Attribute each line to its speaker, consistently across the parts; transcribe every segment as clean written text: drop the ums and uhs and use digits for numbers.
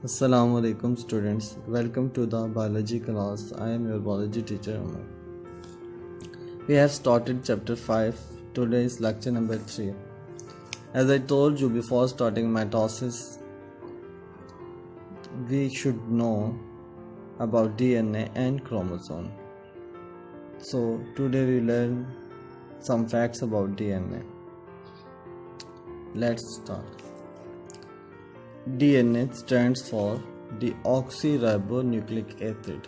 Speaker 1: Assalamualaikum students, welcome to the biology class. I am your biology teacher Umar. We have started chapter 5. Today is lecture number 3. As I told you before starting mitosis, we should know about DNA and chromosome. So today we learn some facts about DNA. Let's start. DNA stands for deoxyribonucleic acid.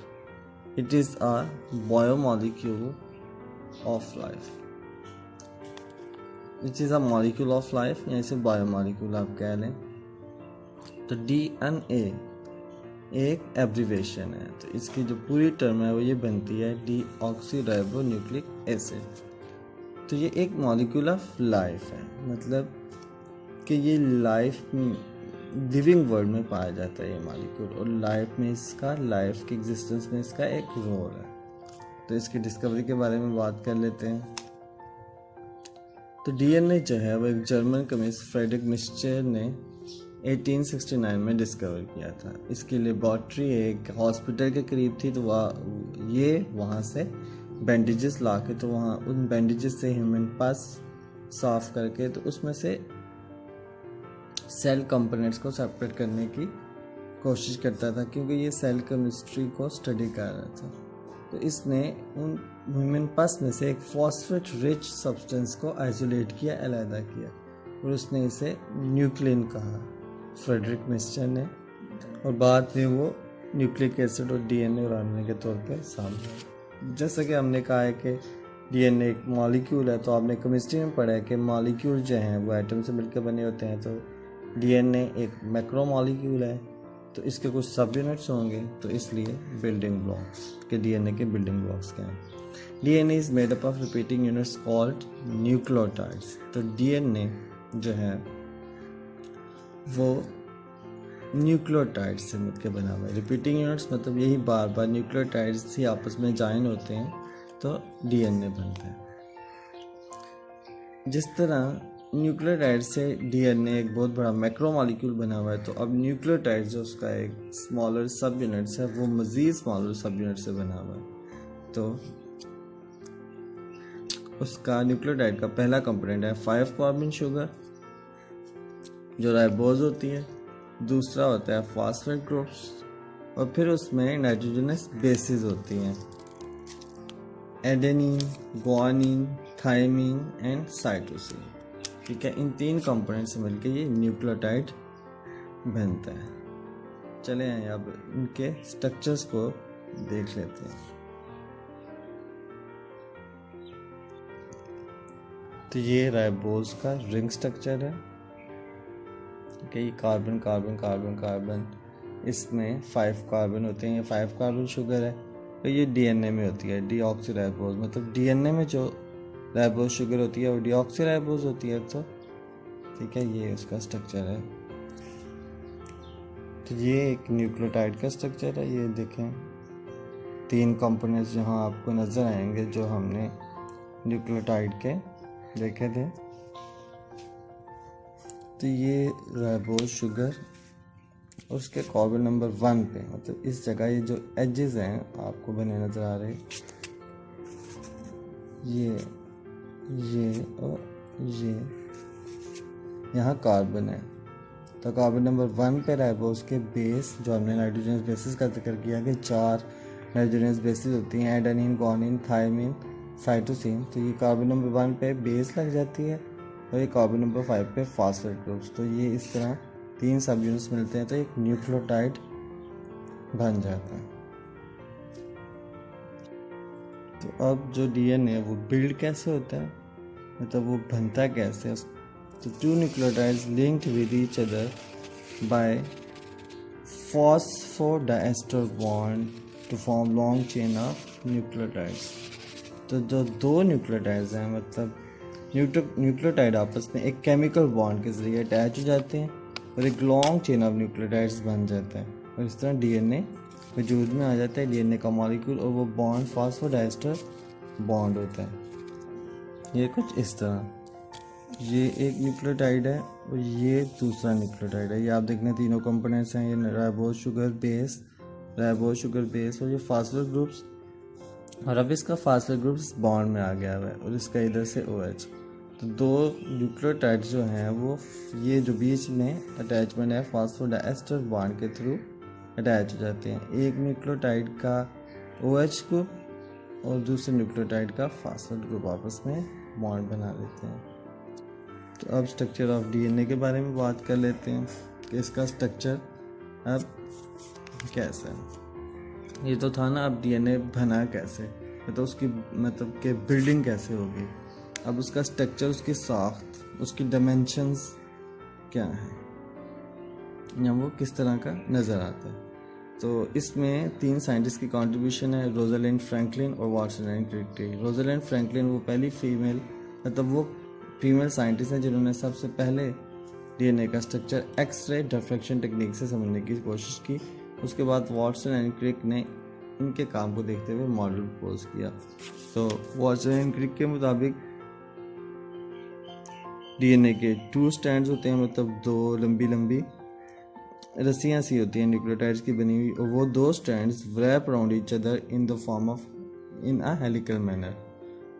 Speaker 1: It is a biomolecule of life. It is a molecule of life या इसे biomolecule आप कह लें. तो DNA एक abbreviation है, तो इसकी जो पूरी टर्म है वो ये बनती है डीऑक्सीराइबोन्यूक्लिक एसिड. तो ये एक मॉलिक्यूल ऑफ लाइफ है, मतलब कि ये लाइफ लिविंग वर्ल्ड में पाया जाता है ये मॉलिक्यूल, और लाइफ में इसका लाइफ की एग्जिस्टेंस में इसका एक रोल है. तो इसकी डिस्कवरी के बारे में बात कर लेते हैं. तो डीएनए जो है वो एक जर्मन केमिस्ट फ्रेडरिक मिस्चर ने 1869 में डिस्कवर किया था. इसकी लेबॉर्ट्री एक हॉस्पिटल के करीब थी, तो वहाँ से बैंडेजेस ला के, तो वहाँ उन बैंडेजेस से ह्यूमन पास साफ करके, तो उसमें से सेल कंपोनेंट्स को सेपरेट करने की कोशिश करता था, क्योंकि ये सेल केमिस्ट्री को स्टडी कर रहा था. तो इसने उन ह्यूमन पस में से एक फॉस्फेट रिच सब्सटेंस को आइसोलेट किया, अलहदा किया, और उसने इसे न्यूक्लिन कहा, फ्रेडरिक मिस्चर ने. और बाद में वो न्यूक्लिक एसिड और डीएनए और आरएनए के तौर पे सामने. जैसा कि हमने कहा है कि डीएनए एक मॉलिक्यूल है, तो आपने केमिस्ट्री में पढ़ा है कि मॉलिक्यूल जो हैं वो एटम से मिलकर बने होते हैं. तो डीएनए एक मैक्रो मॉलिक्यूल है, तो इसके कुछ सब यूनिट्स होंगे, तो इसलिए बिल्डिंग ब्लॉक्स के डीएनए के बिल्डिंग ब्लॉक्स क्या हैं. DNA is made up of repeating units called nucleotides. तो डीएनए जो है वो न्यूक्लियोटाइड्स से मिलकर बना हुआ है. रिपीटिंग यूनिट्स मतलब यही बार बार न्यूक्लियोटाइड्स ही आपस में जॉइन होते हैं तो डीएनए बनता है. जिस तरह न्यूक्लियोटाइड से डीएनए एक बहुत बड़ा मैक्रो मॉलिक्यूल बना हुआ है, तो अब न्यूक्लियोटाइड जो उसका एक स्मॉलर सब यूनिट्स है वो मज़ीद स्मॉलर सब यूनिट से बना हुआ है. तो उसका न्यूक्लियोटाइड का पहला कंपोनेंट है 5 कार्बन शुगर जो राइबोज होती है. दूसरा होता है फॉस्फेट ग्रुप्स, और फिर उसमें नाइट्रोजनस बेसिस होती हैं, adenine, guanine, thymine and cytosine. ठीक है, इन 3 कंपोनेंट से मिलकर ये न्यूक्लियोटाइड बनता है. चले अब इनके स्ट्रक्चर्स को देख लेते हैं. तो ये राइबोज का रिंग स्ट्रक्चर है. ठीक है, ये कार्बन कार्बन कार्बन कार्बन, इसमें 5 कार्बन होते हैं. ये 5 कार्बन शुगर है. तो ये डीएनए में होती है डीऑक्सीराइबोज, मतलब डीएनए में जो राइबोज शुगर होती है वो डीऑक्सीराइबोज होती है. तो ठीक है, ये उसका स्ट्रक्चर है. तो ये एक न्यूक्लियोटाइड का स्ट्रक्चर है. ये देखें 3 कंपोनेंट्स जहाँ आपको नज़र आएंगे जो हमने न्यूक्लियोटाइड के देखे थे. तो ये राइबोज शुगर और उसके कार्बन नंबर 1 पे, मतलब इस जगह ये जो एजेस हैं आपको बने नज़र आ रहे, ये और ये यहाँ कार्बन है. तो कार्बन नंबर 1 पे राइबोज के बेस, जो हमने नाइट्रोजनस बेसिस का जिक्र किया कि 4 नाइट्रोजनस बेसिस होती हैं, एडेनिन, गुआनिन, थायमिन, साइटोसिन. तो ये कार्बन नंबर 1 पे बेस लग जाती है, और ये कार्बन नंबर 5 पे फॉस्फेट ग्रुप्स. तो ये इस तरह 3 सब यूनिट्स मिलते हैं, तो एक न्यूक्लियोटाइड बन जाता है. तो अब जो डीएनए है वो बिल्ड कैसे होता है, मतलब वो बनता कैसे. तो 2 nucleotides linked with each other by phosphodiester bond to form long chain of nucleotides. तो जो 2 न्यूक्लियोटाइड्स हैं, मतलब न्यूक्लियोटाइड आपस में एक केमिकल बॉन्ड के जरिए अटैच हो जाते हैं और एक लॉन्ग चेन ऑफ न्यूक्लियोटाइड्स बन जाता है, और इस तरह डीएनए वजूद में आ जाता है, डीएनए का मॉलिक्यूल, और वो बॉन्ड फॉस्फोडाइस्टर बॉन्ड होता है. ये कुछ इस तरह. ये एक न्यूक्लियोटाइड है और ये दूसरा न्यूक्लियोटाइड है। ये आप देखने तीनों कंपोनेंट्स हैं, ये राइबोज शुगर बेस और ये फास्फेट ग्रुप्स, और अब इसका फास्फेट ग्रुप इस बॉन्ड में आ गया हुआ है और इसका इधर से OH। तो दो न्यूक्लियोटाइड जो हैं वो ये जो बीच में अटैचमेंट है फास्फोडाइएस्टर बॉन्ड के थ्रू अटैच हो जाते हैं। एक न्यूक्लियोटाइड का OH ग्रुप और दूसरे न्यूक्लियोटाइड का फास्फेट ग्रुप आपस में बॉन्ड बना लेते हैं। तो अब स्ट्रक्चर ऑफ DNA के बारे में बात कर लेते हैं कि इसका स्ट्रक्चर अब कैसा है। ये तो था ना, अब DNA बना कैसे, तो उसकी मतलब कि बिल्डिंग कैसे होगी। अब उसका स्ट्रक्चर, उसकी साख्त, उसकी डायमेंशंस क्या है या वो किस तरह का नज़र आता है। तो इसमें 3 साइंटिस्ट की कंट्रीब्यूशन है, रोजालिंड फ्रैंकलिन और वाटसन एंड क्रिक की। रोजालिंड फ्रैंकलिन वो पहली फीमेल, मतलब वो फीमेल साइंटिस्ट हैं जिन्होंने सबसे पहले DNA का स्ट्रक्चर एक्सरे डिफ्रैक्शन टेक्निक से समझने की कोशिश की। उसके बाद वाटसन एंड क्रिक ने इनके काम को देखते हुए मॉडल प्रपोज किया। तो वाटसन एंड क्रिक के मुताबिक DNA के 2 स्ट्रैंड्स होते हैं, मतलब 2 लंबी लंबी रस्सियाँ सी होती हैं न्यूक्लियोटाइड्स की बनी हुई, और वो 2 strands wrap around each other in the form of in a helical manner.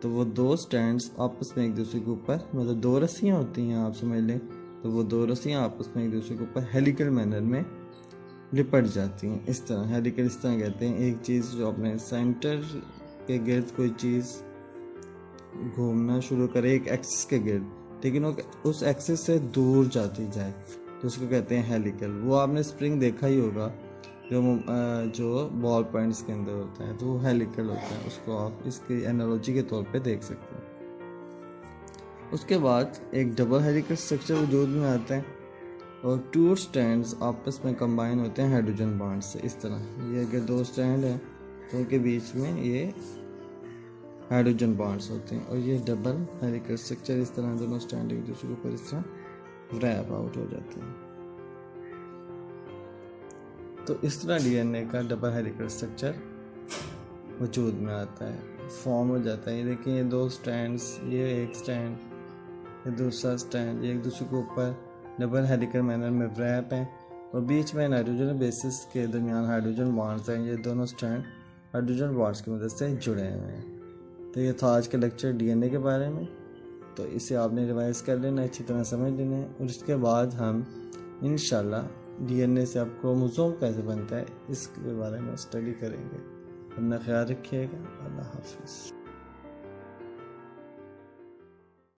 Speaker 1: तो वो 2 स्ट्रैंड्स आपस में एक दूसरे के ऊपर, मतलब 2 रस्सियाँ होती हैं आप समझ लें, तो वो 2 रस्सियाँ आपस में एक दूसरे के ऊपर हेलिकल मैनर में लिपट जाती हैं। इस तरह हेलिकल इस तरह कहते हैं, एक चीज़ जो अपने सेंटर के गिर्द कोई चीज़ घूमना शुरू करे एक एक्सिस के गिर्द, लेकिन वो उस एक्सिस से दूर जाती जाए, तो उसको कहते हैं हेलिकल। वो आपने स्प्रिंग देखा ही होगा जो बॉल पॉइंट्स के अंदर होता है, तो वो हेलिकल होता है। उसको आप इसकी एनालॉजी के तौर पे देख सकते हैं। उसके बाद एक डबल हेलिकल स्ट्रक्चर वजूद में आता है और 2 स्ट्रैंड्स आपस में कंबाइन होते हैं हाइड्रोजन बॉन्ड से। इस तरह ये अगर 2 स्ट्रैंड हैं तो उनके बीच में ये हाइड्रोजन बॉन्ड्स होते हैं, और ये डबल हेलिकल स्ट्रक्चर इस तरह दोनों स्ट्रैंड एक दूसरे के ऊपर इस तरह रैप आउट हो जाते हैं। तो इस तरह DNA का डबल हेलिकल स्ट्रक्चर वजूद में आता है, फॉर्म हो जाता है। ये देखिए, ये 2 स्ट्रैंड्स, ये एक स्ट्रैंड, ये दूसरा स्ट्रैंड, ये एक दूसरे के ऊपर डबल हेलिकल मैनर में रैप है, और बीच में नाइट्रोजन बेसिस के दरमियान हाइड्रोजन बॉन्ड्स हैं। ये दोनों स्ट्रैंड हाइड्रोजन बॉन्ड्स की मदद से जुड़े हुए हैं। तो ये था आज का लेक्चर DNA के बारे में। तो इसे आपने रिवाइज कर लेना, अच्छी तरह समझ लेना है, और इसके बाद हम इंशाल्लाह DNA से आप क्रोमोसोम कैसे बनता है इसके बारे में स्टडी करेंगे। अपना ख्याल रखिएगा। अल्लाह हाफिज़।